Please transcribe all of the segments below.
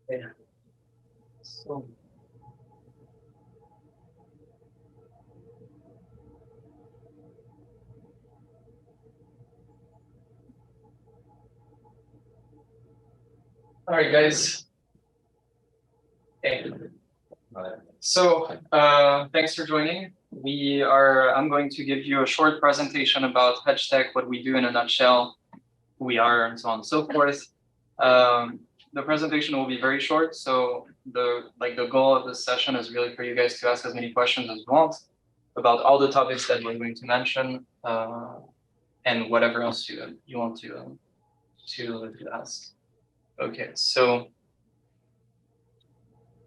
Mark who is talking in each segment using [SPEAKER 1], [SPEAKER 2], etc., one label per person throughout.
[SPEAKER 1] Yeah. So, all right, guys. Okay. So, thanks for joining. I'm going to give you a short presentation about HedgeTech, what we do in a nutshell, who we are, and so on and so forth. The presentation will be very short, so the goal of this session is really for you guys to ask as many questions as you want about all the topics that we're going to mention, and whatever else you want to ask. Okay, so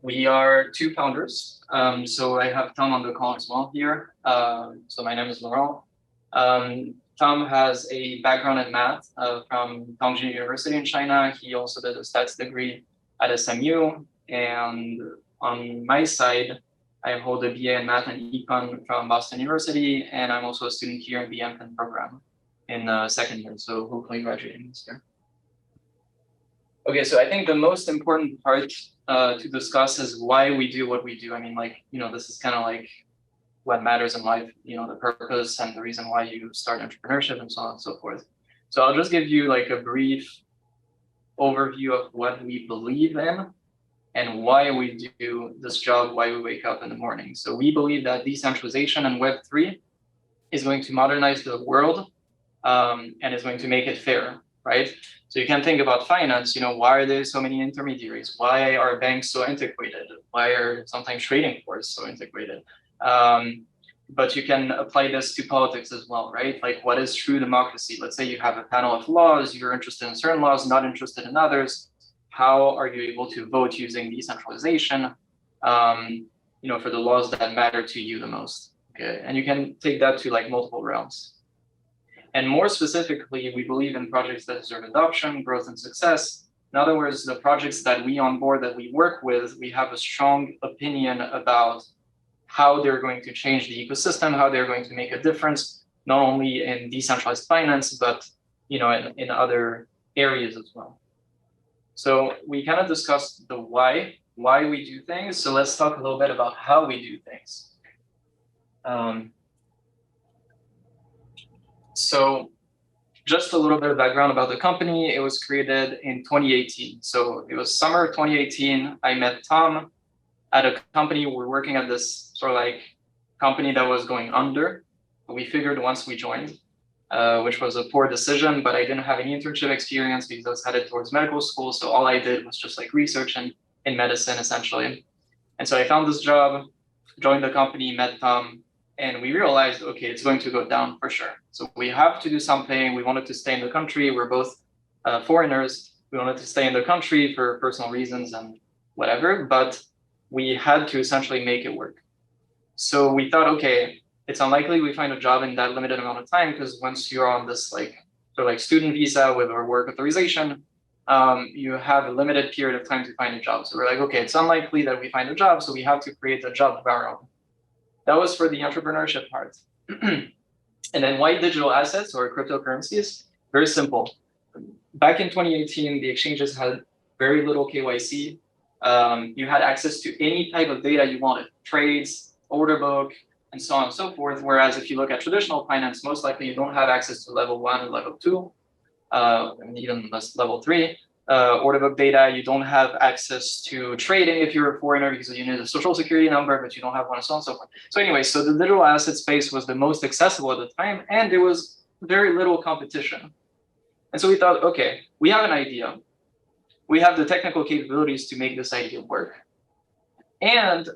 [SPEAKER 1] we are two founders. So I have Tom on the call as well here. So my name is Laurent. Tom has a background in math from Tongji University in China. He also did a stats degree at SMU. And on my side, I hold a BA in math and econ from Boston University. And I'm also a student here in the MPhil program in second year. So hopefully graduating this year. Okay, so I think the most important part to discuss is why we do what we do. I mean, this is kind of like what matters in life, the purpose and the reason why you start entrepreneurship and so on and so forth. So I'll just give you like a brief overview of what we believe in and why we do this job, why we wake up in the morning. So we believe that decentralization and Web3 is going to modernize the world and is going to make it fair, right? So you can think about finance, why are there so many intermediaries? Why are banks so antiquated? Why are sometimes trading floors so antiquated? But you can apply this to politics as well, right? Like what is true democracy? Let's say you have a panel of laws, you're interested in certain laws, not interested in others. How are you able to vote using decentralization, for the laws that matter to you the most? Okay, and you can take that to like multiple realms. And more specifically, we believe in projects that deserve adoption, growth, and success. In other words, the projects that we onboard, that we work with, we have a strong opinion about how they're going to change the ecosystem, how they're going to make a difference, not only in decentralized finance, but in other areas as well. So we kind of discussed the why we do things. So let's talk a little bit about how we do things. So just a little bit of background about the company. It was created in 2018. So it was summer 2018. I met Tom at a company. We're working at this sort of like company that was going under. We figured once we joined, which was a poor decision, but I didn't have any internship experience because I was headed towards medical school. So all I did was just like research in medicine essentially. And so I found this job, joined the company, met Tom, and we realized, okay, it's going to go down for sure. So we have to do something. We wanted to stay in the country. We're both foreigners. We wanted to stay in the country for personal reasons and whatever, but we had to essentially make it work. So we thought, okay, it's unlikely we find a job in that limited amount of time because once you're on this student visa with our work authorization, you have a limited period of time to find a job. So we're like, okay, it's unlikely that we find a job, so we have to create a job of our own. That was for the entrepreneurship part. And then why digital assets or cryptocurrencies? Very simple. Back in 2018, the exchanges had very little KYC. You had access to any type of data you wanted, trades, order book, and so on and so forth. Whereas if you look at traditional finance, most likely you don't have access to level 1 and level 2, and even less level 3. Order book data, you don't have access to trading if you're a foreigner because you need a social security number, but you don't have one and so on and so forth. So anyway, so the digital asset space was the most accessible at the time, and there was very little competition. And so we thought, okay, we have an idea. We have the technical capabilities to make this idea work. And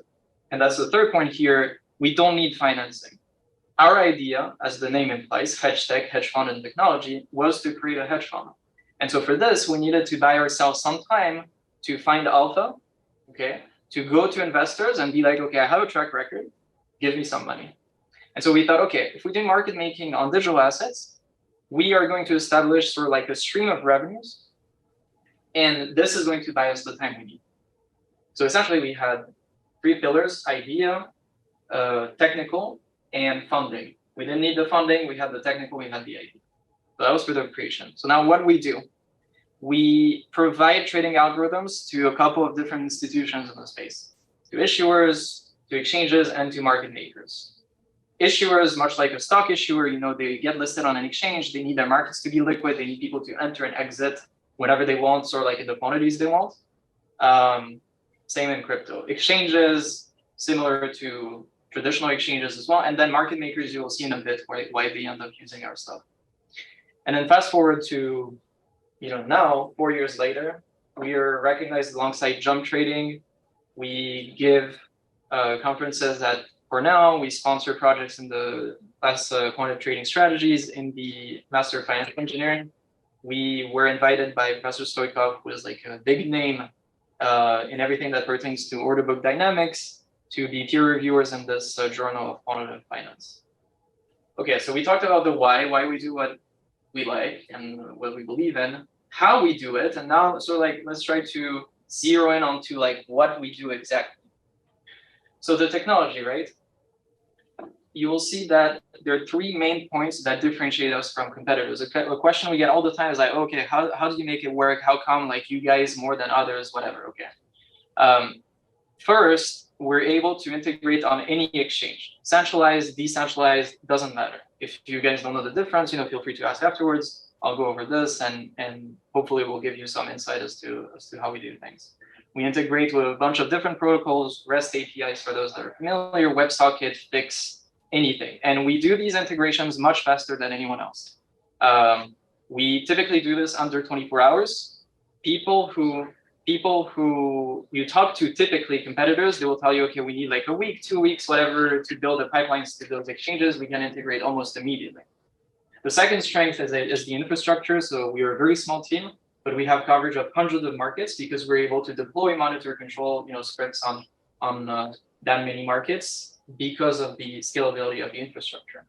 [SPEAKER 1] that's the third point here, we don't need financing. Our idea, as the name implies, HedgeTech, hedge fund and technology, was to create a hedge fund. And so for this, we needed to buy ourselves some time to find alpha, okay, to go to investors and be like, okay, I have a track record, give me some money. And so we thought, okay, if we do market making on digital assets, we are going to establish sort of like a stream of revenues, and this is going to buy us the time we need. So essentially we had 3 pillars: idea, technical, and funding. We didn't need the funding, we had the technical, we had the idea. So that was for the creation. So now what do? we provide trading algorithms to a couple of different institutions in the space, to issuers, to exchanges, and to market makers. Issuers, much like a stock issuer, they get listed on an exchange, they need their markets to be liquid, they need people to enter and exit whenever they want, or like in the quantities they want. Same in crypto. Exchanges, similar to traditional exchanges as well. And then market makers, you will see in a bit why they end up using our stuff. And then fast forward to, now, 4 years later, we are recognized alongside Jump Trading. We give conferences that, for now, we sponsor projects in the class quantitative trading strategies in the Master of Financial Engineering. We were invited by Professor Stoikov, who is like a big name in everything that pertains to order book dynamics, to be peer reviewers in this journal of quantitative finance. Okay, so we talked about the why we do what we like and what we believe in, how we do it, and now let's try to zero in onto what we do exactly. So the technology, right? You will see that there are 3 main points that differentiate us from competitors. A question we get all the time is okay, how do you make it work? How come you guys more than others, whatever, okay. First, we're able to integrate on any exchange. Centralized, decentralized, doesn't matter. If you guys don't know the difference, feel free to ask afterwards. I'll go over this and hopefully we'll give you some insight as to how we do things. We integrate with a bunch of different protocols, REST APIs for those that are familiar, WebSocket, Fix, anything. And we do these integrations much faster than anyone else. We typically do this under 24 hours. People who you talk to, typically competitors, they will tell you, okay, we need a week, 2 weeks, whatever, to build the pipelines to those exchanges. We can integrate almost immediately. The second strength is the infrastructure. So we are a very small team, but we have coverage of hundreds of markets because we're able to deploy, monitor, control, scripts on that many markets because of the scalability of the infrastructure.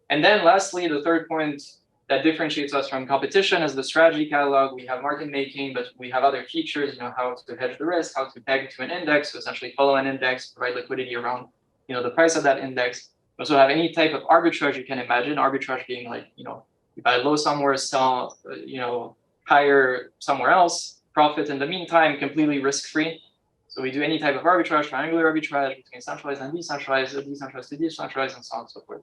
[SPEAKER 1] And then lastly, the third point that differentiates us from competition is the strategy catalog. We have market making, but we have other features, how to hedge the risk, how to peg to an index, so essentially follow an index, provide liquidity around, the price of that index. We also have any type of arbitrage you can imagine, arbitrage being you buy low somewhere, sell, higher somewhere else, profit in the meantime, completely risk-free. So we do any type of arbitrage, triangular arbitrage between centralized and decentralized, decentralized to decentralized, and so on and so forth.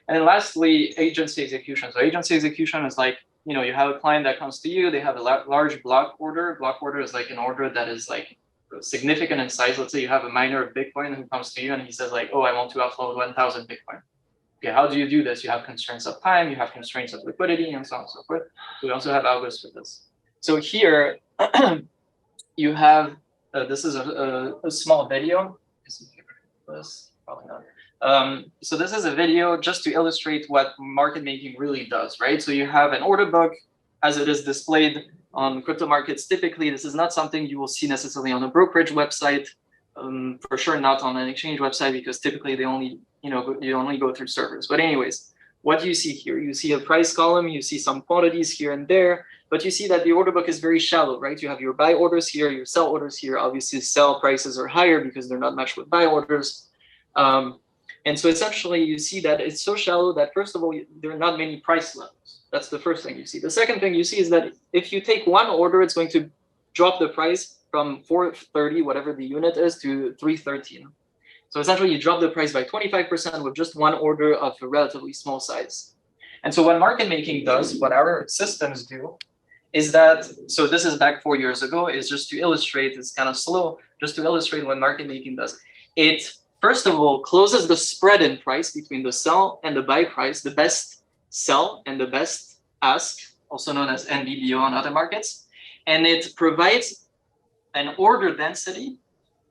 [SPEAKER 1] And then lastly, agency execution. So agency execution is you have a client that comes to you, they have a large block order. Block order is an order that is significant in size. Let's say you have a miner of Bitcoin who comes to you and he says oh, I want to offload 1,000 Bitcoin. Okay, how do you do this? You have constraints of time, you have constraints of liquidity, and so on and so forth. We also have algos for this. So here you have, this is a small video. Probably not. So this is a video just to illustrate what market making really does, right? So you have an order book as it is displayed on crypto markets. Typically, this is not something you will see necessarily on a brokerage website, for sure not on an exchange website, because typically they only, you only go through servers. But anyways, what do you see here? You see a price column, you see some quantities here and there, but you see that the order book is very shallow, right? You have your buy orders here, your sell orders here. Obviously, sell prices are higher because they're not matched with buy orders. And so essentially, you see that it's so shallow that, first of all, there are not many price levels. That's the first thing you see. The second thing you see is that if you take one order, it's going to drop the price from 430, whatever the unit is, to 313. So essentially, you drop the price by 25% with just one order of a relatively small size. And so what market making does, what our systems do, is that, so this is back 4 years ago, is just to illustrate, it's kind of slow, just to illustrate what market making does. It, first of all, closes the spread in price between the sell and the buy price, the best sell and the best ask, also known as NBBO on other markets. And it provides an order density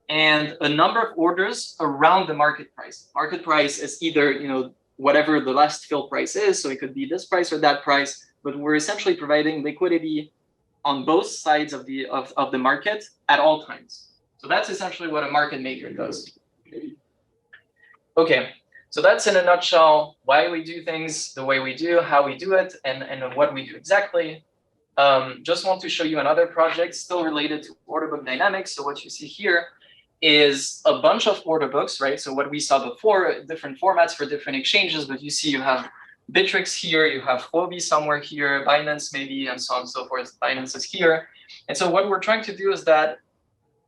[SPEAKER 1] and a number of orders around the market price. Market price is either, whatever the last fill price is, so it could be this price or that price, but we're essentially providing liquidity on both sides of the market at all times. So that's essentially what a market maker does. Okay, so that's in a nutshell why we do things the way we do, how we do it, and what we do exactly. Just want to show you another project still related to order book dynamics. So what you see here is a bunch of order books, right? So what we saw before, different formats for different exchanges, but you see you have Bittrex here, you have Huobi somewhere here, Binance maybe, and so on and so forth. Binance is here. And so what we're trying to do is that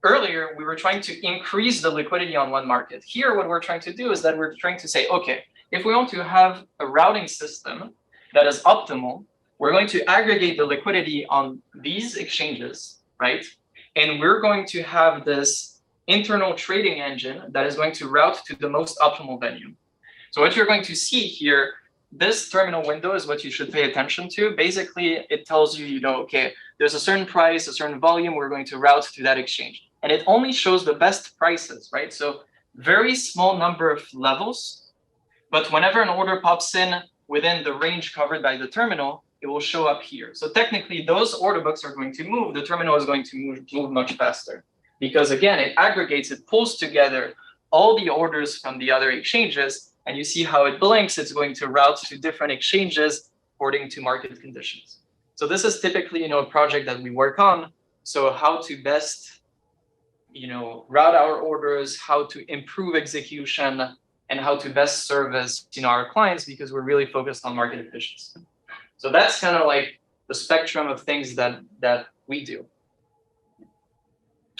[SPEAKER 1] earlier, we were trying to increase the liquidity on one market. Here, what we're trying to do is that we're trying to say, okay, if we want to have a routing system that is optimal, we're going to aggregate the liquidity on these exchanges, right? And we're going to have this internal trading engine that is going to route to the most optimal venue. So what you're going to see here, this terminal window is what you should pay attention to. Basically, it tells you, okay, there's a certain price, a certain volume, we're going to route to that exchange. And it only shows the best prices, right? So very small number of levels, but whenever an order pops in within the range covered by the terminal, it will show up here. So technically, those order books are going to move. The terminal is going to move much faster because, again, it aggregates, it pulls together all the orders from the other exchanges, and you see how it blinks. It's going to route to different exchanges according to market conditions. So this is typically, a project that we work on. So how to best, route our orders, how to improve execution, and how to best service, our clients, because we're really focused on market efficiency. So that's kind of like the spectrum of things that we do.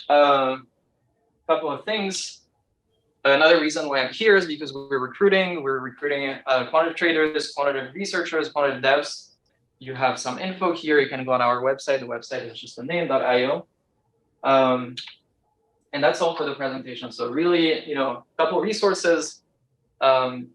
[SPEAKER 1] Couple of things. Another reason why I'm here is because we're recruiting quantitative traders, quantitative researchers, quantitative devs. You have some info here. You can go on our website. The website is just the name.io. And that's all for the presentation. So really, a couple of resources, some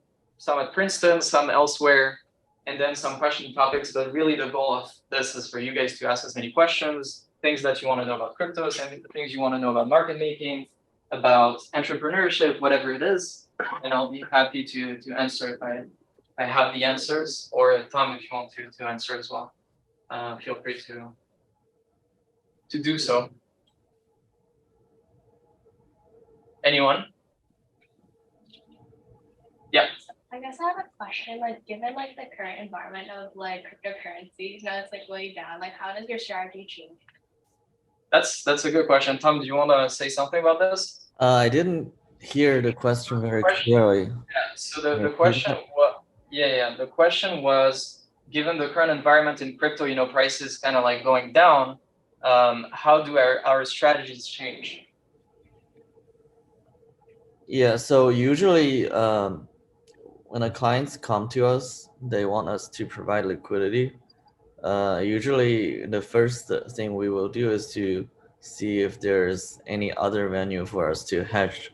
[SPEAKER 1] at Princeton, some elsewhere, and then some question topics. But really the goal of this is for you guys to ask as many questions, things that you want to know about cryptos, and things you want to know about market making, about entrepreneurship, whatever it is. And I'll be happy to answer if I have the answers, or Tom, if you want to answer as well, feel free to do so. Anyone? Yeah.
[SPEAKER 2] I guess I have a question. Given the current environment of cryptocurrencies, it's way down. How does your strategy change?
[SPEAKER 1] That's a good question. Tom, do you want to say something about this?
[SPEAKER 3] I didn't hear the question very clearly.
[SPEAKER 1] Yeah. So the question the question was, given the current environment in crypto, prices kind of going down, how do our strategies change?
[SPEAKER 3] Yeah, so usually when the clients come to us, they want us to provide liquidity. Usually the first thing we will do is to see if there's any other venue for us to hedge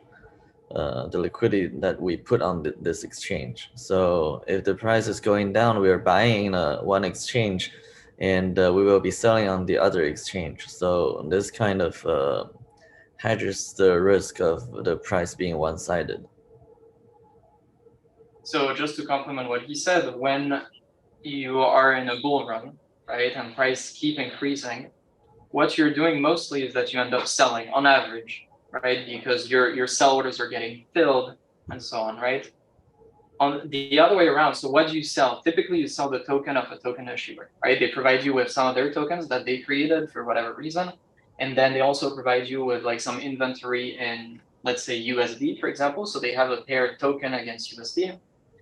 [SPEAKER 3] the liquidity that we put on this exchange. So if the price is going down, we are buying one exchange and we will be selling on the other exchange. So this kind of hedges the risk of the price being one-sided.
[SPEAKER 1] So just to complement what he said, when you are in a bull run, right, and price keep increasing, what you're doing mostly is that you end up selling on average, right, because your sell orders are getting filled and so on, right? On the other way around, so what do you sell? Typically, you sell the token of a token issuer, right? They provide you with some of their tokens that they created for whatever reason, and then they also provide you with some inventory in, let's say, USD, for example. So they have a paired token against USD.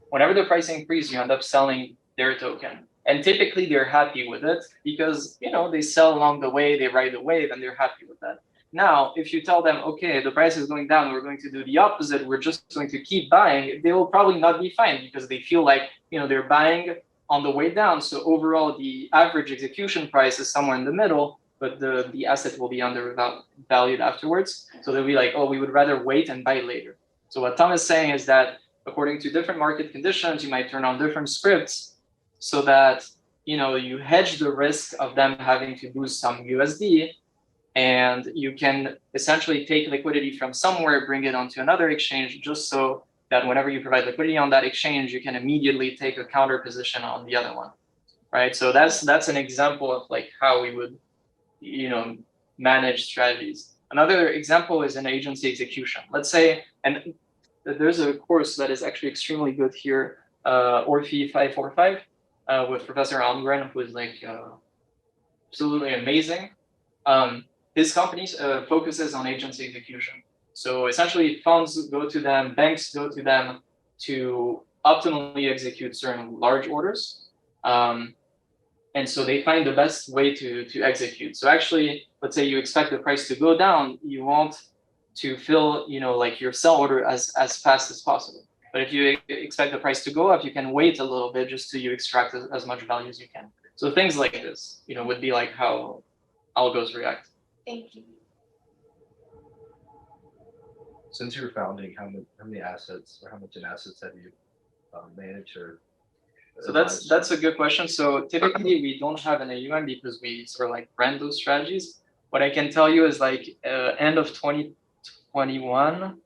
[SPEAKER 1] Whenever the price increases, you end up selling their token. And typically they're happy with it because, they sell along the way, they ride the wave, and they're happy with that. Now, if you tell them, okay, the price is going down, we're going to do the opposite, we're just going to keep buying, they will probably not be fine because they feel like, they're buying on the way down. So overall, the average execution price is somewhere in the middle, but the asset will be undervalued afterwards. So they'll be like, oh, we would rather wait and buy later. So what Tom is saying is that according to different market conditions, you might turn on different scripts so that, you hedge the risk of them having to lose some USD, and you can essentially take liquidity from somewhere, bring it onto another exchange, just so that whenever you provide liquidity on that exchange, you can immediately take a counter position on the other one, right? So that's an example of how we would, manage strategies. Another example is an agency execution. Let's say, and there's a course that is actually extremely good here, Orphe 545, with Professor Almgren, who is absolutely amazing. His company focuses on agency execution. So essentially, funds go to them, banks go to them to optimally execute certain large orders. And so they find the best way to execute. So actually, let's say you expect the price to go down, you want to fill, like your sell order as fast as possible. But if you expect the price to go up, you can wait a little bit just so you extract as much value as you can. So things like this, would be like how algos react.
[SPEAKER 2] Thank you.
[SPEAKER 4] Since your founding, how many assets or how much in assets have you managed or?
[SPEAKER 1] So that's a good question. So typically we don't have an AUM because we sort of like ran those strategies. What I can tell you is like end of 2021,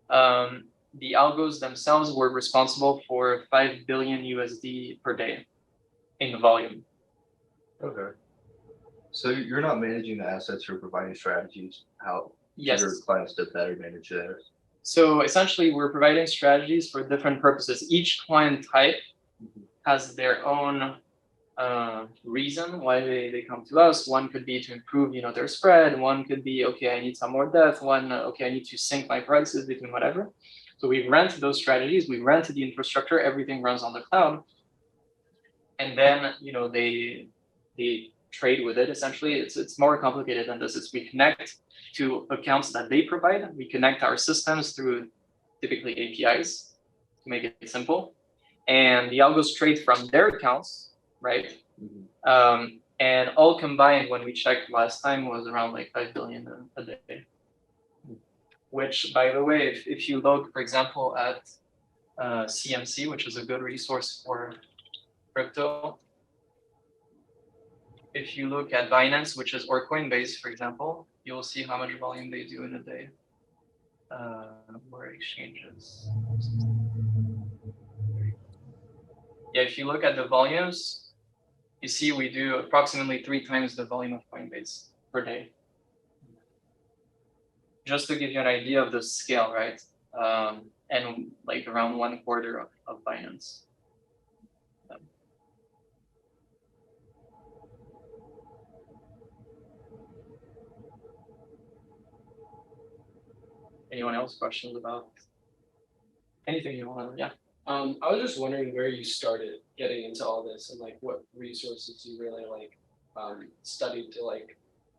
[SPEAKER 1] the algos themselves were responsible for 5 billion USD per day in the volume.
[SPEAKER 4] Okay. So you're not managing the assets, you're providing strategies, how
[SPEAKER 1] Yes.
[SPEAKER 4] your clients to better manage theirs.
[SPEAKER 1] So essentially we're providing strategies for different purposes. Each client type has their own reason why they come to us. One could be to improve, their spread. One could be, okay, I need some more depth. One, okay, I need to sync my prices between whatever. So we rent those strategies. We rent the infrastructure. Everything runs on the cloud, and then they trade with it. Essentially, it's more complicated than this. We connect to accounts that they provide. We connect our systems through typically APIs to make it simple. And the algos trade from their accounts, right? Mm-hmm. And all combined, when we checked last time, was around like 5 billion a day. Which, by the way, if you look, for example, at CMC, which is a good resource for crypto, if you look at Binance, which is or Coinbase, for example, you'll see how much volume they do in a day. More exchanges. Yeah, if you look at the volumes, you see we do approximately 3 times the volume of Coinbase per day. Just to give you an idea of the scale, right? And like around 1/4 of Binance. Anyone else questions about anything you want to? Yeah.
[SPEAKER 5] I was just wondering where you started getting into all this and like what resources you really like studied to like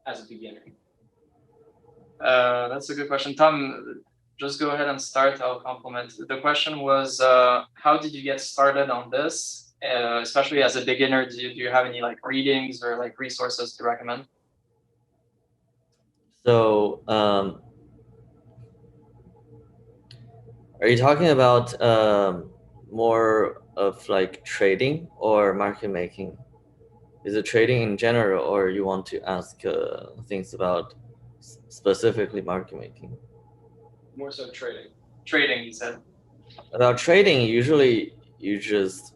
[SPEAKER 5] as a beginner.
[SPEAKER 1] That's a good question. Tom, just go ahead and start. I'll compliment. The question was, how did you get started on this? Especially as a beginner, do you have any like readings or like resources to recommend?
[SPEAKER 3] So, are you talking about more of like trading or market making? Is it trading in general, or you want to ask things about specifically market making?
[SPEAKER 5] More so trading.
[SPEAKER 1] Trading, you said.
[SPEAKER 3] About trading, usually you just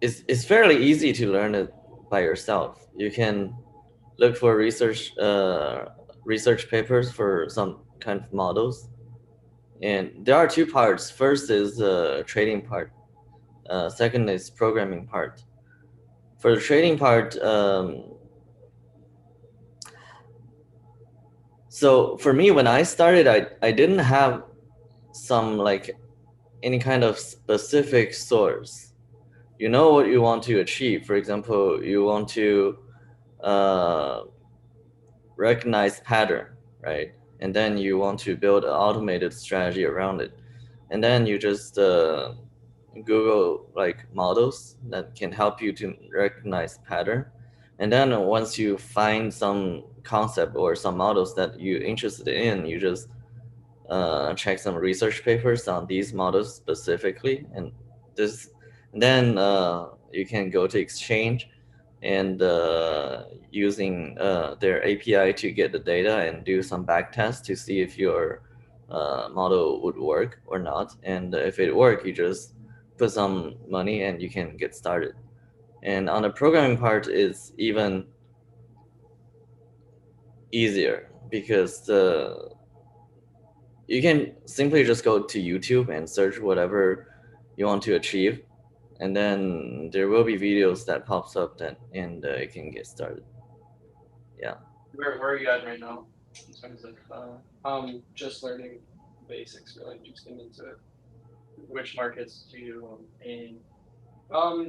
[SPEAKER 3] it's fairly easy to learn it by yourself. You can look for research papers for some kind of models. And there are 2 parts. First is the trading part. Second is programming part. For the trading part, so for me, when I started, I didn't have some like any kind of specific source. You know what you want to achieve. For example, you want to recognize pattern, right? And then you want to build an automated strategy around it. And then you just Google like models that can help you to recognize pattern. And then once you find some concept or some models that you're interested in, you just check some research papers on these models specifically. And then you can go to exchange and using their API to get the data and do some back tests to see if your model would work or not. And if it works, you just put some money and you can get started. And on the programming part, it's even easier because you can simply just go to YouTube and search whatever you want to achieve, and then there will be videos that pops up then, and you can get started. Yeah.
[SPEAKER 1] Where are you at right now in terms of
[SPEAKER 5] Just learning basics, really, just getting into it.
[SPEAKER 1] which markets do you aim?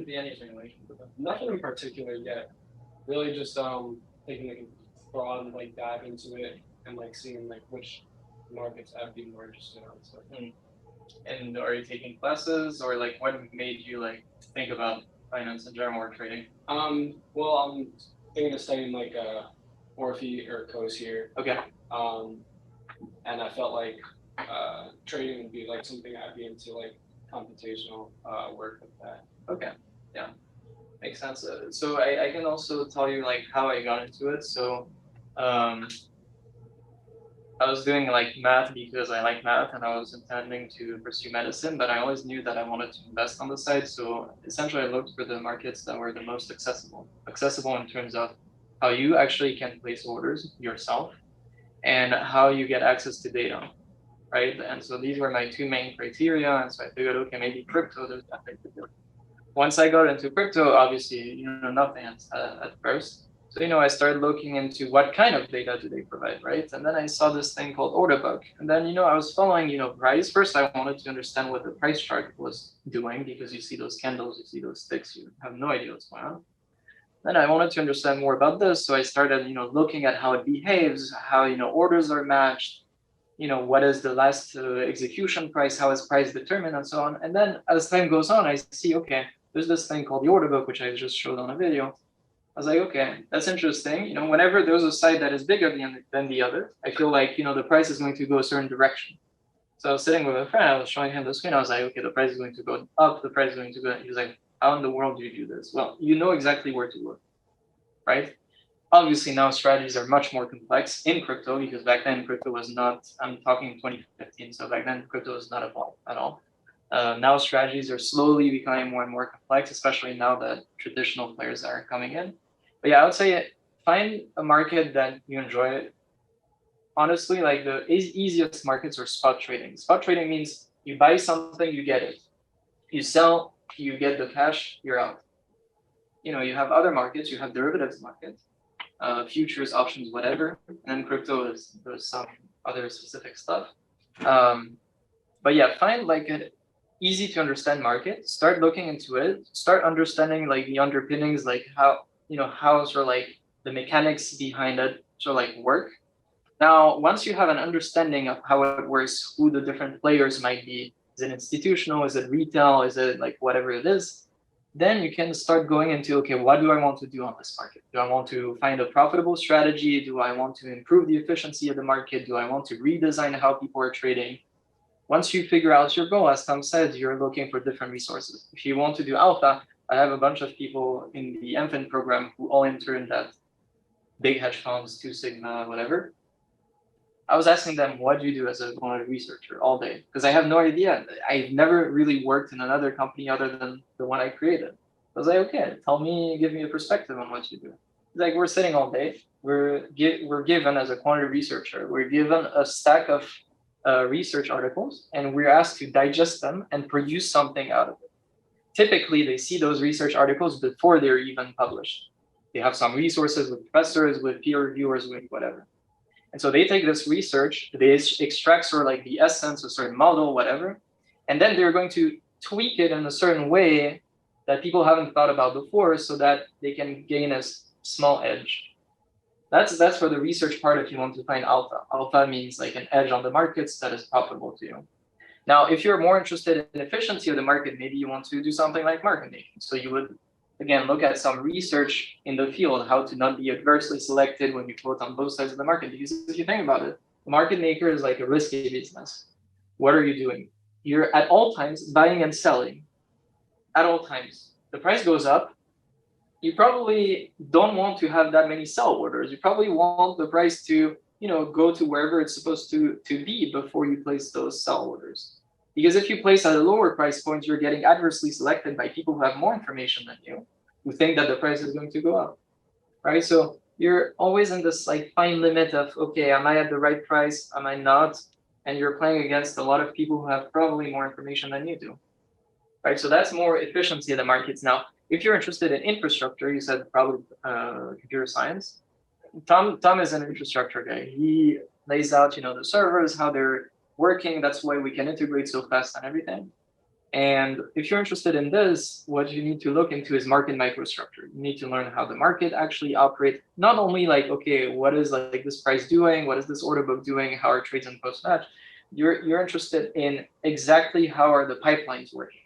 [SPEAKER 1] Be anything in relation to them?
[SPEAKER 5] Nothing in particular yet. Really just taking like a broad like dive into it and like seeing like which markets I'd be more interested in. So
[SPEAKER 1] And are you taking classes, or like what made you like think about finance in general or trading?
[SPEAKER 5] well I'm thinking of studying like Orphe or course here.
[SPEAKER 1] Okay.
[SPEAKER 5] And I felt like trading would be like something I'd be into, like computational work with that.
[SPEAKER 1] Okay. Yeah. Makes sense. So I can also tell you like how I got into it. So I was doing like math because I like math and I was intending to pursue medicine, but I always knew that I wanted to invest on the side. So essentially I looked for the markets that were the most accessible in terms of how you actually can place orders yourself and how you get access to data, right? And so these were my two main criteria. And so I figured, okay, maybe crypto, there's nothing to do. Once I got into crypto, obviously, nothing at first. So, I started looking into what kind of data do they provide, right? And then I saw this thing called order book. And then, I was following, price. First, I wanted to understand what the price chart was doing because you see those candles, you see those sticks, you have no idea what's going on. Then I wanted to understand more about this. So I started, looking at how it behaves, how, orders are matched, what is the last execution price, how is price determined, and so on. And then as time goes on, I see, okay, there's this thing called the order book, which I just showed on a video. I was like, okay, that's interesting. Whenever there's a side that is bigger than the other, I feel like, the price is going to go a certain direction. So I was sitting with a friend, I was showing him the screen. I was like, okay, the price is going to go up, the price is going to go. He was like, how in the world do you do this? Well, you know exactly where to look, right? Obviously now strategies are much more complex in crypto because back then crypto was not, I'm talking 2015, so back then crypto was not evolved at all. Now strategies are slowly becoming more and more complex, especially now that traditional players are coming in. But yeah, I would say find a market that you enjoy. Honestly, like the easiest markets are spot trading. Spot trading means you buy something, you get it. You sell, you get the cash, you're out. You have other markets, you have derivatives markets, futures, options, whatever. And then crypto there's some other specific stuff. But yeah, find like an easy to understand market, start looking into it, start understanding like the underpinnings, like how sort of like the mechanics behind it sort of like work. Now, once you have an understanding of how it works, who the different players might be, is it institutional, is it retail, is it like whatever it is, then you can start going into, okay, what do I want to do on this market? Do I want to find a profitable strategy? Do I want to improve the efficiency of the market? Do I want to redesign how people are trading? Once you figure out your goal, as Tom said, you're looking for different resources. If you want to do alpha, I have a bunch of people in the MFIN program who all interned at big hedge funds, Two Sigma, whatever. I was asking them, what do you do as a quantitative researcher all day? Because I have no idea. I've never really worked in another company other than the one I created. I was like, okay, give me a perspective on what you do. Like, we're sitting all day. We're given as a quantitative researcher, we're given a stack of research articles, and we're asked to digest them and produce something out of it. Typically, they see those research articles before they're even published. They have some resources with professors, with peer reviewers, with whatever. And so they take this research, they extract sort of like the essence, a certain model, whatever, and then they're going to tweak it in a certain way that people haven't thought about before so that they can gain a small edge. That's for the research part if you want to find alpha. Alpha means like an edge on the markets that is profitable to you. Now, if you're more interested in efficiency of the market, maybe you want to do something like market making. So you would, again, look at some research in the field, how to not be adversely selected when you quote on both sides of the market. Because if you think about it, the market maker is like a risky business. What are you doing? You're at all times buying and selling. At all times. The price goes up. You probably don't want to have that many sell orders. You probably want the price to, go to wherever it's supposed to be before you place those sell orders. Because if you place at a lower price point, you're getting adversely selected by people who have more information than you, who think that the price is going to go up, right? So you're always in this like fine limit of, okay, am I at the right price? Am I not? And you're playing against a lot of people who have probably more information than you do, right? So that's more efficiency of the markets. Now, if you're interested in infrastructure, you said probably computer science. Tom is an infrastructure guy. He lays out, the servers, how they're working. That's why we can integrate so fast and everything. And if you're interested in this, what you need to look into is market microstructure. You need to learn how the market actually operates. Not only like, okay, what is like this price doing? What is this order book doing? How are trades and post match? You're interested in exactly how are the pipelines working?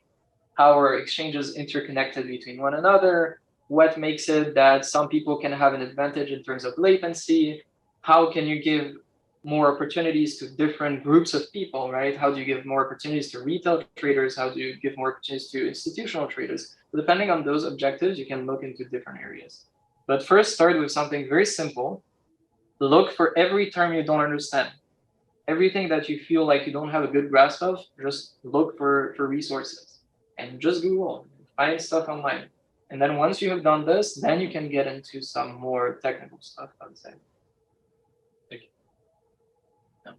[SPEAKER 1] How are exchanges interconnected between one another? What makes it that some people can have an advantage in terms of latency? How can you give more opportunities to different groups of people, right? How do you give more opportunities to retail traders? How do you give more opportunities to institutional traders? So depending on those objectives, you can look into different areas. But first, start with something very simple. Look for every term you don't understand. Everything that you feel like you don't have a good grasp of, just look for resources and just Google, find stuff online. And then once you have done this, then you can get into some more technical stuff, I would say.
[SPEAKER 5] Thank you.
[SPEAKER 1] Yeah.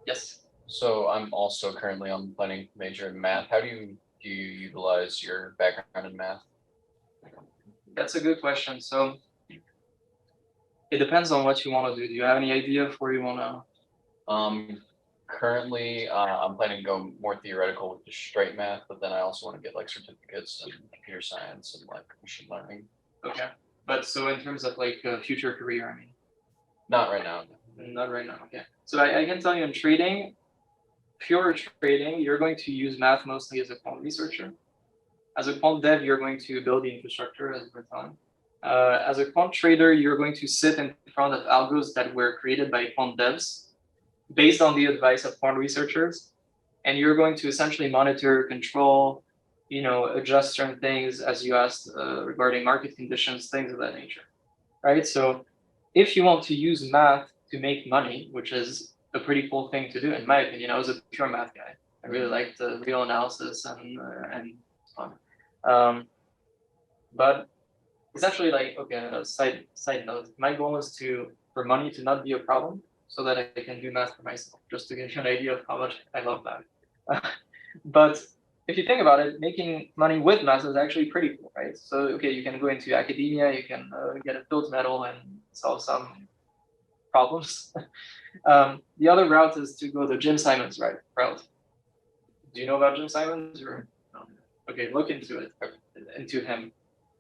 [SPEAKER 1] Yes.
[SPEAKER 6] So I'm also currently on the planning major in math. How do you utilize your background in math?
[SPEAKER 1] That's a good question. So it depends on what you want to do. Do you have any idea of where you want to?
[SPEAKER 6] Currently, I'm planning to go more theoretical with just straight math, but then I also want to get like certificates in computer science and like machine learning.
[SPEAKER 1] Okay. But so in terms of like a future career, I mean.
[SPEAKER 6] Not right now.
[SPEAKER 1] Not right now. Okay. So I can tell you in trading, pure trading, you're going to use math mostly as a quant researcher. As a quant dev, you're going to build the infrastructure as we're talking. As a quant trader, you're going to sit in front of algos that were created by quant devs based on the advice of quant researchers. And you're going to essentially monitor, control, adjust certain things as you asked regarding market conditions, things of that nature, right? So if you want to use math to make money, which is a pretty cool thing to do, in my opinion, I was a pure math guy. I really liked the real analysis and fun. But essentially, like, okay, a side note, my goal is for money to not be a problem so that I can do math for myself, just to give you an idea of how much I love math. But if you think about it, making money with math is actually pretty cool, right? So, okay, you can go into academia, you can get a Fields Medal and solve some problems. The other route is to go the Jim Simons route. Do you know about Jim Simons? Or no? Okay, look into him.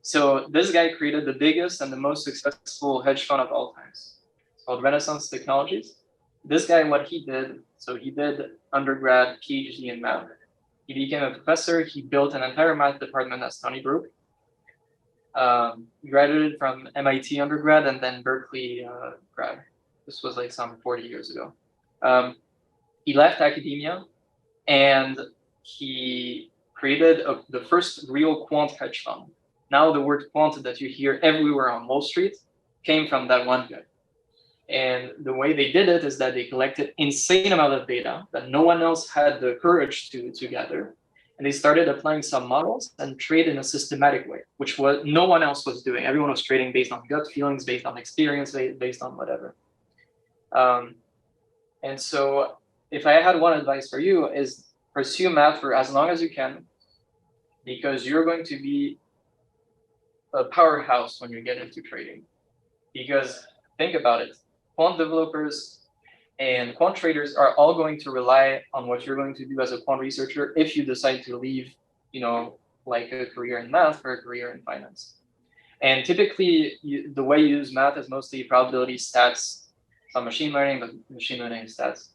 [SPEAKER 1] So this guy created the biggest and the most successful hedge fund of all times. It's called Renaissance Technologies. This guy, what he did, so he did undergrad, PhD in math. He became a professor. He built an entire math department at Stony Brook. He graduated from MIT undergrad and then Berkeley grad. This was like some 40 years ago. He left academia and he created the first real quant hedge fund. Now the word quant that you hear everywhere on Wall Street came from that one guy. And the way they did it is that they collected insane amount of data that no one else had the courage to gather. And they started applying some models and trade in a systematic way, which no one else was doing. Everyone was trading based on gut feelings, based on experience, based on whatever. And so if I had one advice for you is pursue math for as long as you can, because you're going to be a powerhouse when you get into trading. Because think about it, quant developers and quant traders are all going to rely on what you're going to do as a quant researcher if you decide to leave, like a career in math or a career in finance. And typically, the way you use math is mostly probability stats, some machine learning, but machine learning stats.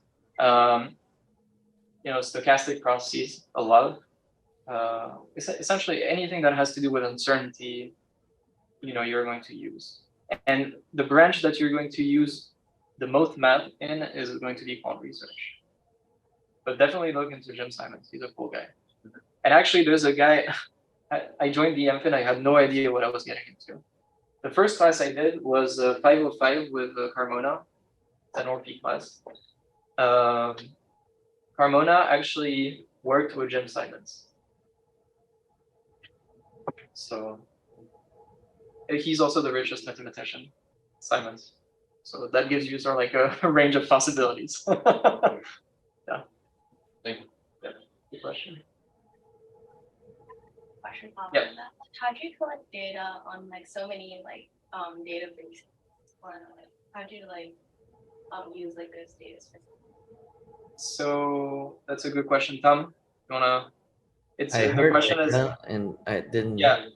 [SPEAKER 1] Stochastic processes, a lot. Essentially anything that has to do with uncertainty, you're going to use. And the branch that you're going to use the most math in is going to be quant research. But definitely look into Jim Simons. He's a cool guy. And actually, there's a guy, I joined the MFin, I had no idea what I was getting into. The first class I did was 505 with Carmona, an ORP class. Carmona actually worked with Jim Simons. So he's also the richest mathematician, Simons. So that gives you sort of like a range of possibilities. Yeah.
[SPEAKER 6] Thank you.
[SPEAKER 1] Yeah. Good question.
[SPEAKER 2] Yeah. How do you collect data on like so many like databases? Or how do you use like those data?
[SPEAKER 1] So that's a good question, Tom. You wanna? It's
[SPEAKER 3] I
[SPEAKER 1] the
[SPEAKER 3] heard
[SPEAKER 1] question is,
[SPEAKER 3] data and I didn't.
[SPEAKER 1] yeah.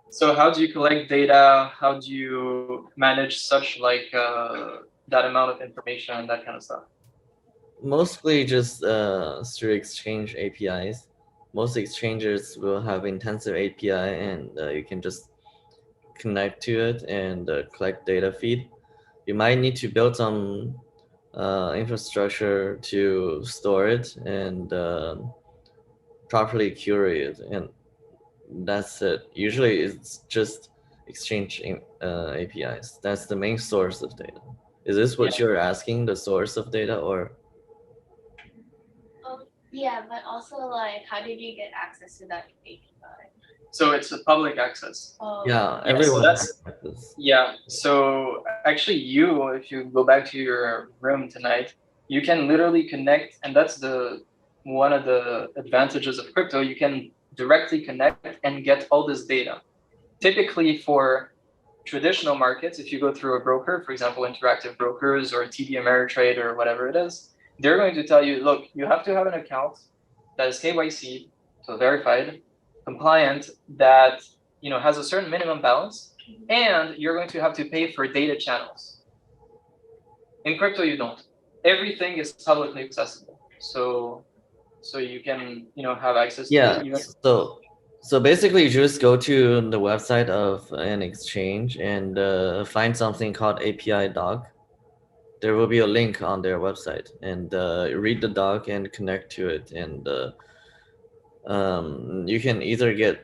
[SPEAKER 1] So how do you collect data? How do you manage such like that amount of information and that kind of stuff?
[SPEAKER 3] Mostly just through exchange APIs. Most exchanges will have intensive API, and you can just connect to it and collect data feed. You might need to build some infrastructure to store it and properly curate it, and that's it. Usually, it's just exchange APIs. That's the main source of data. Is this what you're asking? The source of data, or?
[SPEAKER 2] Yeah, but also like, how did you get access to that API?
[SPEAKER 1] So it's a public access.
[SPEAKER 2] Oh,
[SPEAKER 3] Yeah,
[SPEAKER 1] Yeah, so
[SPEAKER 3] everyone
[SPEAKER 1] that's-
[SPEAKER 3] has this.
[SPEAKER 1] Yeah. So actually, if you go back to your room tonight, you can literally connect, and that's the one of the advantages of crypto. You can directly connect and get all this data. Typically, for traditional markets, if you go through a broker, for example, Interactive Brokers or TD Ameritrade or whatever it is, they're going to tell you, look, you have to have an account that is KYC, so verified, compliant, that has a certain minimum balance, and you're going to have to pay for data channels. In crypto, you don't. Everything is publicly accessible, so you can have access to
[SPEAKER 3] Yeah.
[SPEAKER 1] it even.
[SPEAKER 3] So basically, you just go to the website of an exchange and find something called API doc. There will be a link on their website, and read the doc and connect to it, and you can either get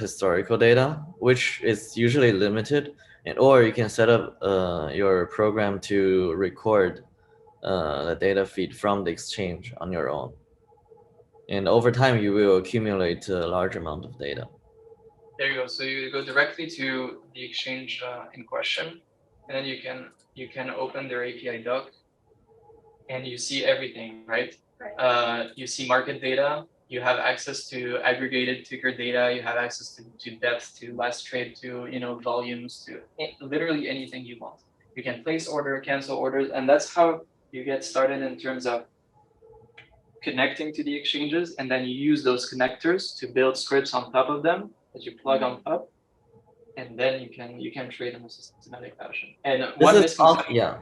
[SPEAKER 3] historical data, which is usually limited, or you can set up your program to record the data feed from the exchange on your own. And over time, you will accumulate a large amount of data.
[SPEAKER 1] There you go. So you go directly to the exchange in question, and then you can open their API doc, and you see everything, right? You see market data. You have access to aggregated ticker data. You have access to depth, to last trade, to volumes, to literally anything you want. You can place order, cancel orders, and that's how you get started in terms of connecting to the exchanges, and then you use those connectors to build scripts on top of them that you plug on top, and then you can trade in a systematic fashion. And one misconception,
[SPEAKER 3] yeah.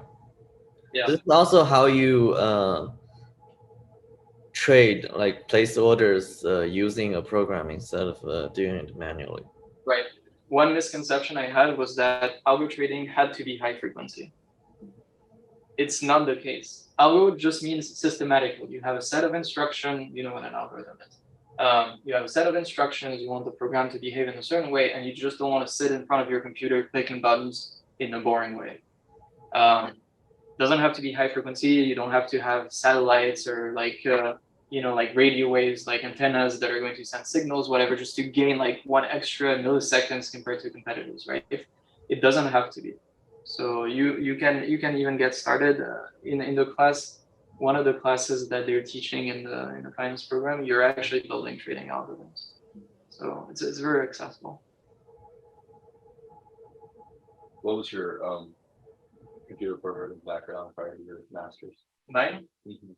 [SPEAKER 1] Yeah.
[SPEAKER 3] This is also how you trade, like place orders using a program instead of doing it manually.
[SPEAKER 1] Right. One misconception I had was that algo trading had to be high frequency. It's not the case. Algo just means systematically. You have a set of instructions, you know what an algorithm is. You have a set of instructions, you want the program to behave in a certain way, and you just don't want to sit in front of your computer clicking buttons in a boring way. Doesn't have to be high frequency. You don't have to have satellites or like radio waves, like antennas that are going to send signals, whatever, just to gain like 1 extra milliseconds compared to competitors, right? It doesn't have to be. So you can even get started in the class. One of the classes that they're teaching in the finance program, you're actually building trading algorithms. So it's very accessible.
[SPEAKER 4] What was your computer programming background prior to your master's?
[SPEAKER 1] Mine?
[SPEAKER 4] Mm-hmm.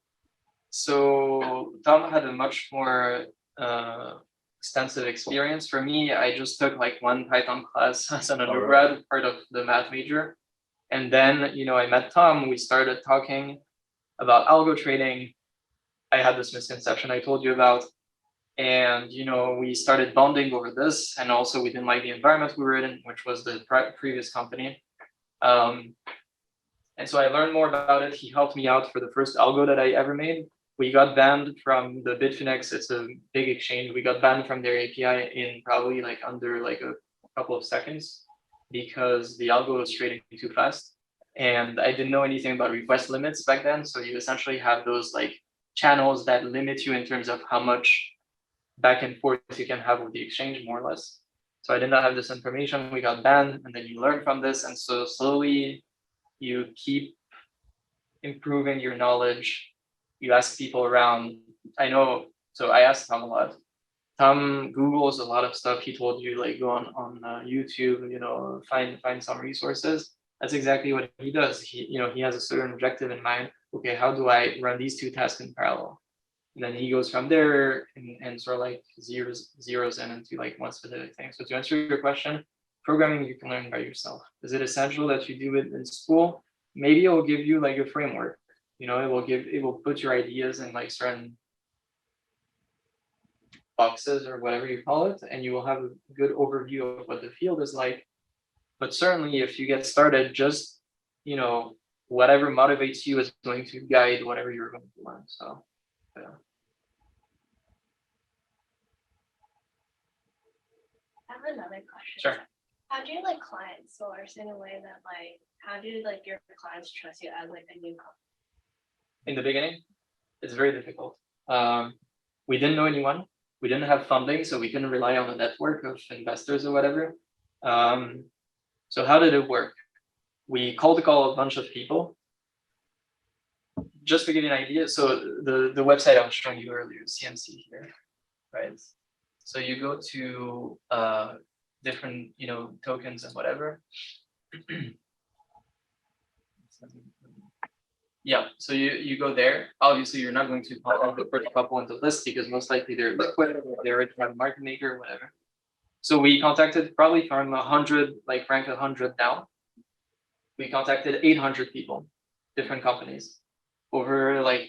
[SPEAKER 1] So Tom had a much more extensive experience. For me, I just took like one Python class as an undergrad, part of the math major. And then, I met Tom, we started talking about algo trading. I had this misconception I told you about. And, we started bonding over this. And also we didn't like the environment we were in, which was the previous company. And so I learned more about it. He helped me out for the first algo that I ever made. We got banned from the Bitfinex. It's a big exchange. We got banned from their API in probably like under like a couple of seconds because the algo was trading too fast. And I didn't know anything about request limits back then. So you essentially have those like channels that limit you in terms of how much back and forth you can have with the exchange, more or less. So I did not have this information. We got banned, and then you learn from this. And so slowly you keep improving your knowledge. You ask people around. I know, so I asked Tom a lot. Tom Googles a lot of stuff. He told you like go on YouTube, find some resources. That's exactly what he does. He has a certain objective in mind. Okay, how do I run these two tasks in parallel? And then he goes from there and sort of like zeros in into like one specific thing. So to answer your question, programming you can learn by yourself. Is it essential that you do it in school? Maybe it will give you like a framework. You know, it will put your ideas in like certain boxes or whatever you call it, and you will have a good overview of what the field is like. But certainly if you get started, just, you know, whatever motivates you is going to guide whatever you're going to learn. So yeah.
[SPEAKER 2] I have another question.
[SPEAKER 1] Sure.
[SPEAKER 2] How do you like client source in a way that like, how do like your clients trust you as like a new company?
[SPEAKER 1] In the beginning, it's very difficult. We didn't know anyone. We didn't have funding, so we couldn't rely on a network of investors or whatever. So how did it work? We cold call a bunch of people. Just to give you an idea, so the website I was showing you earlier, CMC here, right? So you go to different, you know, tokens and whatever. Yeah, so you go there. Obviously, you're not going to put the first couple into list because most likely they're liquid or they already have a market maker or whatever. So we contacted probably from 100, like rank 100 down. We contacted 800 people, different companies, over like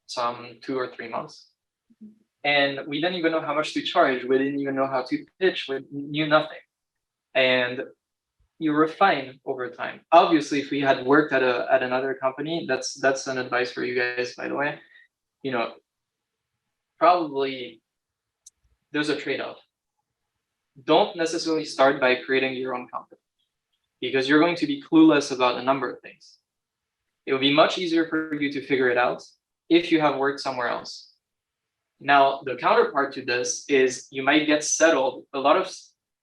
[SPEAKER 1] some 2 or 3 months. And we didn't even know how much to charge. We didn't even know how to pitch. We knew nothing. And you refine over time. Obviously, if we had worked at another company, that's an advice for you guys, by the way. You know, probably there's a trade-off. Don't necessarily start by creating your own company because you're going to be clueless about a number of things. It will be much easier for you to figure it out if you have worked somewhere else. Now, the counterpart to this is you might get settled.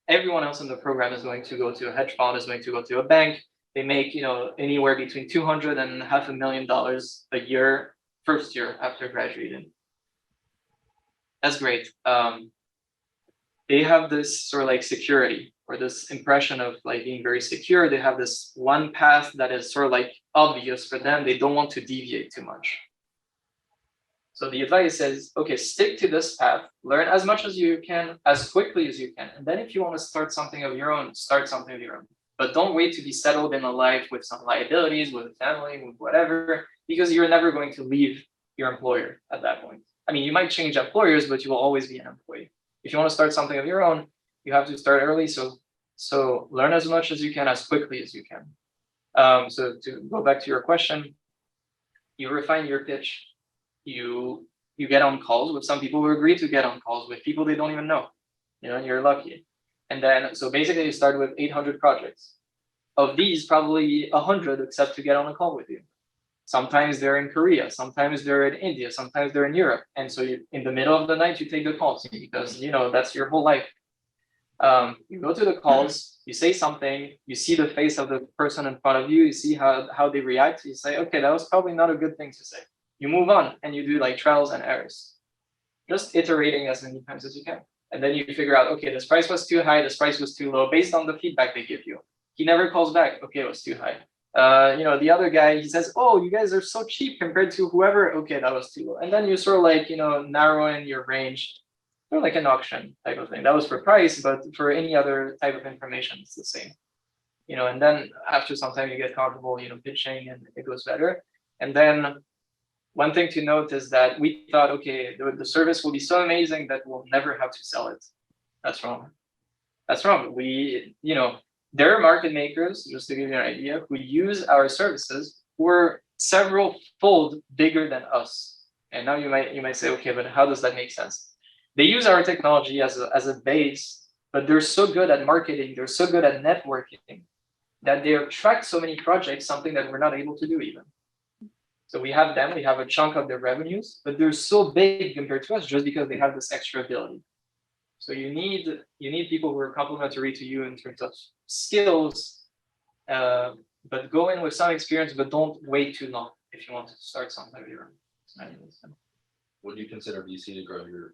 [SPEAKER 1] Everyone else in the program is going to go to a hedge fund, is going to go to a bank. They make, you know, anywhere between $200,000 and $500,000 a year, first year after graduating. That's great. They have this sort of like security or this impression of like being very secure. They have this one path that is sort of like obvious for them. They don't want to deviate too much. So the advice is, okay, stick to this path, learn as much as you can, as quickly as you can. And then if you want to start something of your own, start something of your own. But don't wait to be settled in a life with some liabilities, with a family, with whatever, because you're never going to leave your employer at that point. I mean, you might change employers, but you will always be an employee. If you want to start something of your own, you have to start early. So learn as much as you can, as quickly as you can. So to go back to your question, you refine your pitch. You get on calls with some people who agree to get on calls with people they don't even know. You know, you're lucky. And then, so basically you start with 800 projects. Of these, probably 100 accept to get on a call with you. Sometimes they're in Korea, sometimes they're in India, sometimes they're in Europe. And so in the middle of the night, you take the calls because, you know, that's your whole life. You go to the calls, you say something, you see the face of the person in front of you, you see how they react. You say, okay, that was probably not a good thing to say. You move on and you do like trials and errors, just iterating as many times as you can. And then you figure out, okay, this price was too high, this price was too low, based on the feedback they give you. He never calls back, okay, it was too high. You know, the other guy, he says, oh, you guys are so cheap compared to whoever, okay, that was too low. And then you sort of like, you know, narrow in your range, sort of like an auction type of thing. That was for price, but for any other type of information, it's the same. You know, and then after some time you get comfortable, you know, pitching and it goes better. And then one thing to note is that we thought, okay, the service will be so amazing that we'll never have to sell it. That's wrong. That's wrong. You know, there are market makers, just to give you an idea, who use our services who are several fold bigger than us. And now you might say, okay, but how does that make sense? They use our technology as a base, but they're so good at marketing, they're so good at networking that they attract so many projects, something that we're not able to do even. So we have a chunk of their revenues, but they're so big compared to us just because they have this extra ability. So you need people who are complementary to you in terms of skills, but go in with some experience, but don't wait too long if you want to start something of your own.
[SPEAKER 4] Would you consider VC to grow your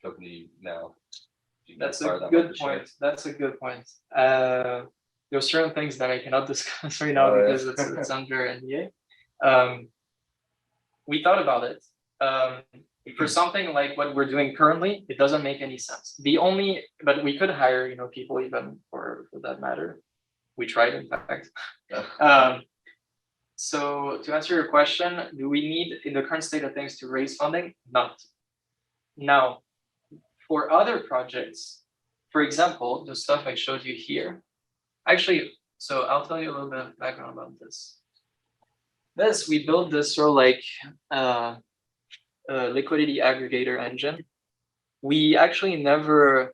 [SPEAKER 4] company now?
[SPEAKER 1] That's a good point. That's a good point. There are certain things that I cannot discuss right now because it's under NDA. We thought about it. For something like what we're doing currently, it doesn't make any sense. But we could hire, people even for that matter. We tried, in fact. So to answer your question, do we need, in the current state of things, to raise funding? Not. Now, for other projects, for example, the stuff I showed you here, actually, so I'll tell you a little bit of background about this. We built this sort of like liquidity aggregator engine. We actually never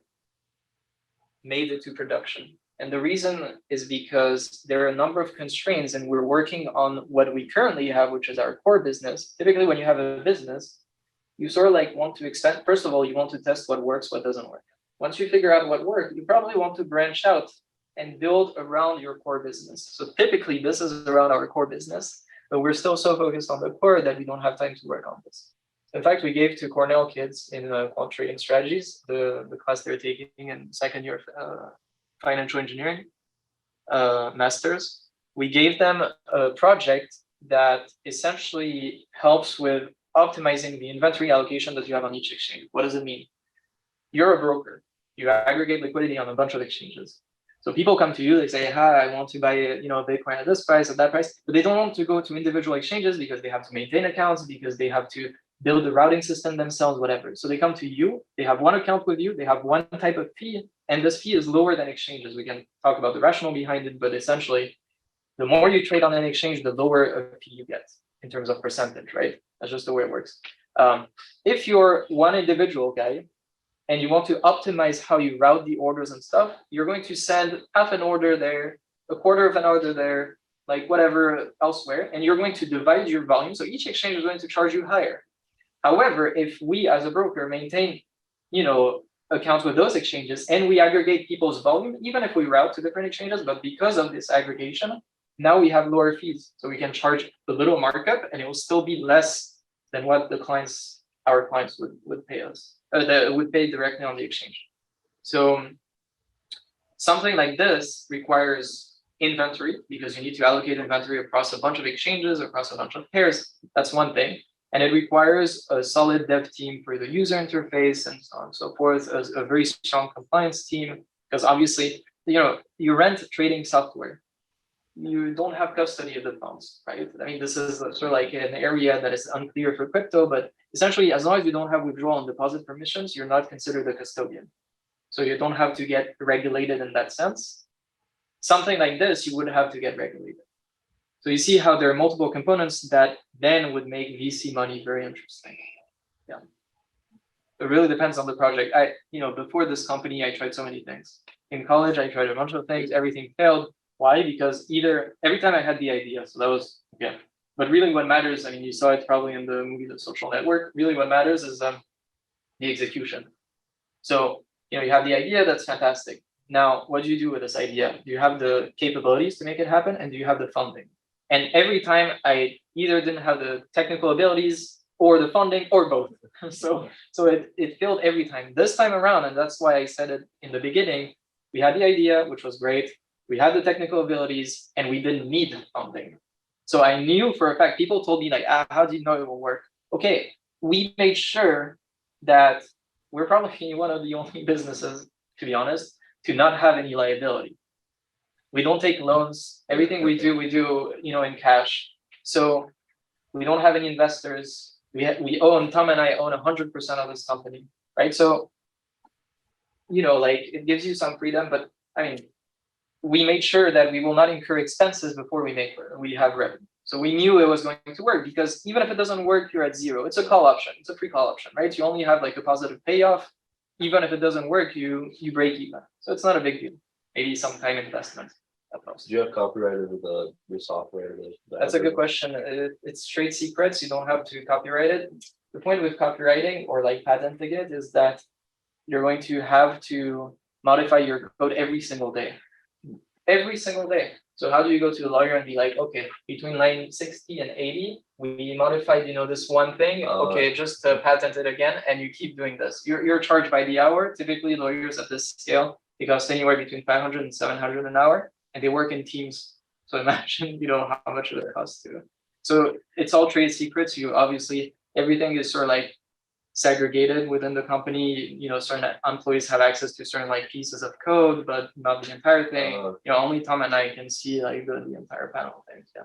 [SPEAKER 1] made it to production. And the reason is because there are a number of constraints, and we're working on what we currently have, which is our core business. Typically, when you have a business, you sort of like want to extend. First of all, you want to test what works, what doesn't work. Once you figure out what works, you probably want to branch out and build around your core business. So typically, this is around our core business, but we're still so focused on the core that we don't have time to work on this. In fact, we gave to Cornell kids in quant trading strategies, the class they're taking in second year financial engineering masters. We gave them a project that essentially helps with optimizing the inventory allocation that you have on each exchange. What does it mean? You're a broker. You aggregate liquidity on a bunch of exchanges. So people come to you, they say, hi, I want to buy Bitcoin at this price, at that price, but they don't want to go to individual exchanges because they have to maintain accounts, because they have to build the routing system themselves, whatever. So they come to you, they have one account with you, they have one type of fee, and this fee is lower than exchanges. We can talk about the rationale behind it, but essentially, the more you trade on an exchange, the lower a fee you get in terms of percentage, right? That's just the way it works. If you're one individual guy and you want to optimize how you route the orders and stuff, you're going to send half an order there, a quarter of an order there, like whatever elsewhere, and you're going to divide your volume. So each exchange is going to charge you higher. However, if we as a broker maintain, accounts with those exchanges and we aggregate people's volume, even if we route to different exchanges, but because of this aggregation, now we have lower fees. So we can charge a little markup and it will still be less than what our clients would pay us, would pay directly on the exchange. So something like this requires inventory because you need to allocate inventory across a bunch of exchanges, across a bunch of pairs. That's one thing. And it requires a solid dev team for the user interface and so on and so forth, a very strong compliance team, because obviously, you rent trading software. You don't have custody of the funds, right? I mean, this is sort of like an area that is unclear for crypto, but essentially, as long as you don't have withdrawal and deposit permissions, you're not considered a custodian. So you don't have to get regulated in that sense. Something like this, you would have to get regulated. So you see how there are multiple components that then would make VC money very interesting. Yeah. It really depends on the project. Before this company, I tried so many things. In college, I tried a bunch of things, everything failed. Why? Because every time I had the idea, so that was, yeah. But really what matters, you saw it probably in the movie The Social Network, really what matters is the execution. So, you have the idea, that's fantastic. Now, what do you do with this idea? Do you have the capabilities to make it happen? And do you have the funding? And every time I either didn't have the technical abilities or the funding or both. So it failed every time. This time around, and that's why I said it in the beginning, we had the idea, which was great. We had the technical abilities and we didn't need funding. So I knew for a fact, people told me like, how do you know it will work? Okay, we made sure that we're probably one of the only businesses, to be honest, to not have any liability. We don't take loans. Everything we do, in cash. So we don't have any investors. Tom and I own 100% of this company, right? So, it gives you some freedom, but we made sure that we will not incur expenses before we have revenue. So we knew it was going to work because even if it doesn't work, you're at zero. It's a call option. It's a free call option, right? You only have like a positive payoff. Even if it doesn't work, you break even. So it's not a big deal. Maybe some time investment.
[SPEAKER 4] Do you have copyright over your software?
[SPEAKER 1] That's a good question. It's trade secrets. You don't have to copyright it. The point with copywriting or like patenting it is that you're going to have to modify your code every single day. Every single day. So how do you go to a lawyer and be like, okay, between line 60 and 80, we modified, this one thing. Okay, just patent it again, and you keep doing this. You're charged by the hour. Typically, lawyers at this scale, they cost anywhere between 500 and 700 an hour, and they work in teams. So imagine, how much it costs to. So it's all trade secrets. You obviously everything is sort of like segregated within the company. Certain employees have access to certain like pieces of code, but not the entire thing. Only Tom and I can see like the entire panel things. Yeah.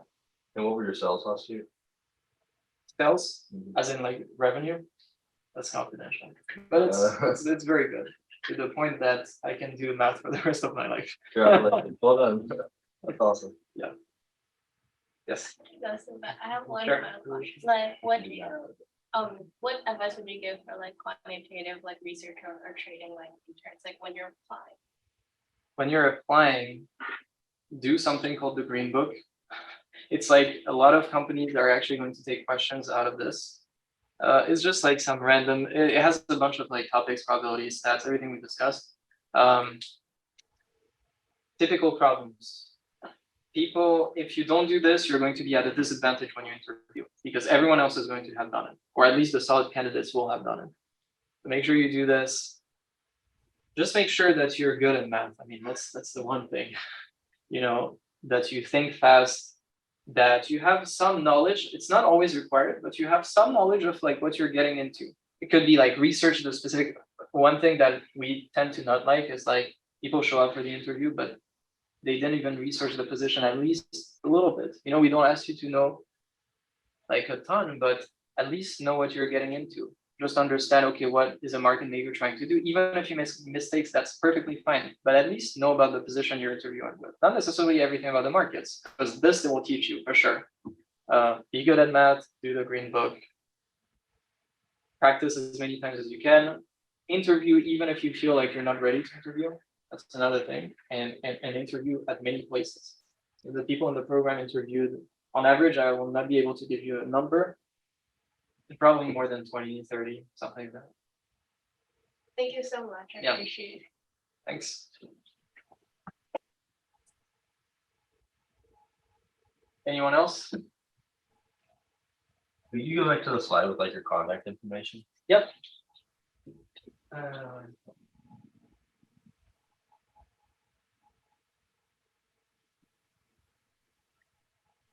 [SPEAKER 4] And what were your sales last year?
[SPEAKER 1] Sales, as in like revenue, that's confidential, but it's very good to the point that I can do math for the rest of my life.
[SPEAKER 4] Congratulations. Well done. That's awesome.
[SPEAKER 1] Yeah. Yes.
[SPEAKER 2] I have one
[SPEAKER 1] Sure.
[SPEAKER 2] final question. Like, what advice would you give for like quantitative like research or trading like interns, like when you're applying?
[SPEAKER 1] When you're applying, do something called the Green Book. It's like a lot of companies are actually going to take questions out of this. It's just like some random, it has a bunch of like topics, probabilities, stats, everything we discussed. Typical problems. People, if you don't do this, you're going to be at a disadvantage when you interview because everyone else is going to have done it, or at least the solid candidates will have done it. So make sure you do this. Just make sure that you're good at math. I mean, that's the one thing, that you think fast, that you have some knowledge. It's not always required, but you have some knowledge of like what you're getting into. It could be like research the specific. One thing that we tend to not like is like people show up for the interview, but they didn't even research the position at least a little bit. We don't ask you to know like a ton, but at least know what you're getting into. Just understand, okay, what is a market maker trying to do? Even if you make mistakes, that's perfectly fine. But at least know about the position you're interviewing with. Not necessarily everything about the markets, because this will teach you for sure. Be good at math, do the Green Book. Practice as many times as you can. Interview even if you feel like you're not ready to interview. That's another thing. And interview at many places. The people in the program interviewed, on average, I will not be able to give you a number. Probably more than 20, 30, something like that.
[SPEAKER 2] Thank you so much. I appreciate it.
[SPEAKER 1] Thanks. Anyone else?
[SPEAKER 4] Can you go back to the slide with like your contact information?
[SPEAKER 1] Yep.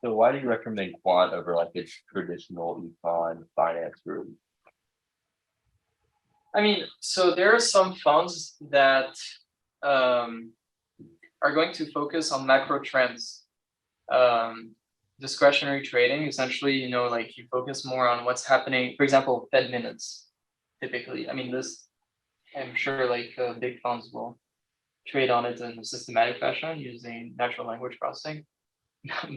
[SPEAKER 4] So why do you recommend quant over like a traditional econ finance group?
[SPEAKER 1] I mean, so there are some funds that are going to focus on macro trends. Discretionary trading, essentially, like you focus more on what's happening. For example, Fed minutes, typically. I mean, this, I'm sure like big funds will trade on it in a systematic fashion using natural language processing.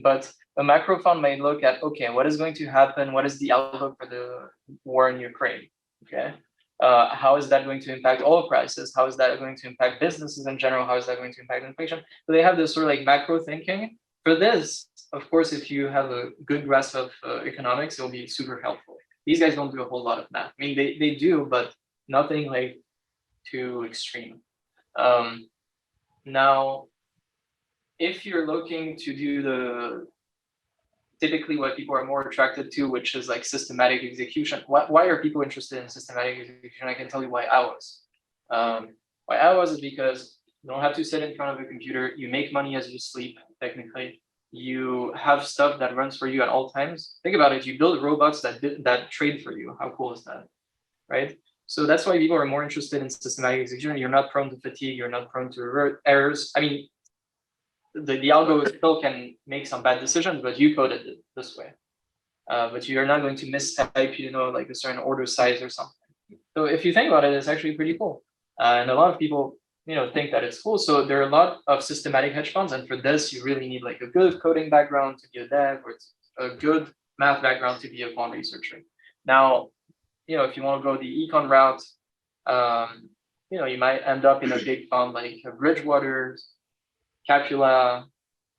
[SPEAKER 1] But a macro fund may look at, okay, what is going to happen? What is the outlook for the war in Ukraine? Okay. How is that going to impact oil prices? How is that going to impact businesses in general? How is that going to impact inflation? So they have this sort of like macro thinking. For this, of course, if you have a good grasp of economics, it will be super helpful. These guys don't do a whole lot of math. I mean, they do, but nothing like too extreme. Now, if you're looking to do typically what people are more attracted to, which is like systematic execution. Why are people interested in systematic execution? I can tell you why I was. Why I was is because you don't have to sit in front of a computer. You make money as you sleep, technically. You have stuff that runs for you at all times. Think about it. You build robots that trade for you. How cool is that, right? So that's why people are more interested in systematic execution. You're not prone to fatigue. You're not prone to errors. I mean, the algo still can make some bad decisions, but you coded it this way. But you're not going to mistype, like a certain order size or something. So if you think about it, it's actually pretty cool. And a lot of people, think that it's cool. So there are a lot of systematic hedge funds, and for this, you really need like a good coding background to be a dev, or a good math background to be a quant researcher. Now, if you want to go the econ route, you might end up in a big fund like Bridgewater, Capula,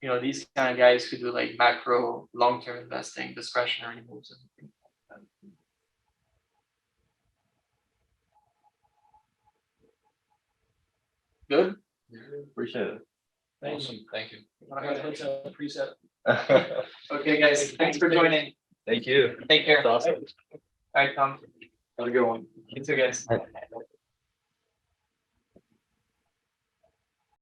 [SPEAKER 1] these kind of guys who do like macro, long-term investing, discretionary moves. And things like that. Good.
[SPEAKER 4] Appreciate it.
[SPEAKER 6] Awesome, thank you.
[SPEAKER 1] Preset. Okay, guys, thanks for joining.
[SPEAKER 4] Thank you.
[SPEAKER 1] Take care.
[SPEAKER 4] That's awesome.
[SPEAKER 1] All right, Tom.
[SPEAKER 4] Have a good one.
[SPEAKER 1] You too, guys.
[SPEAKER 3] Bye.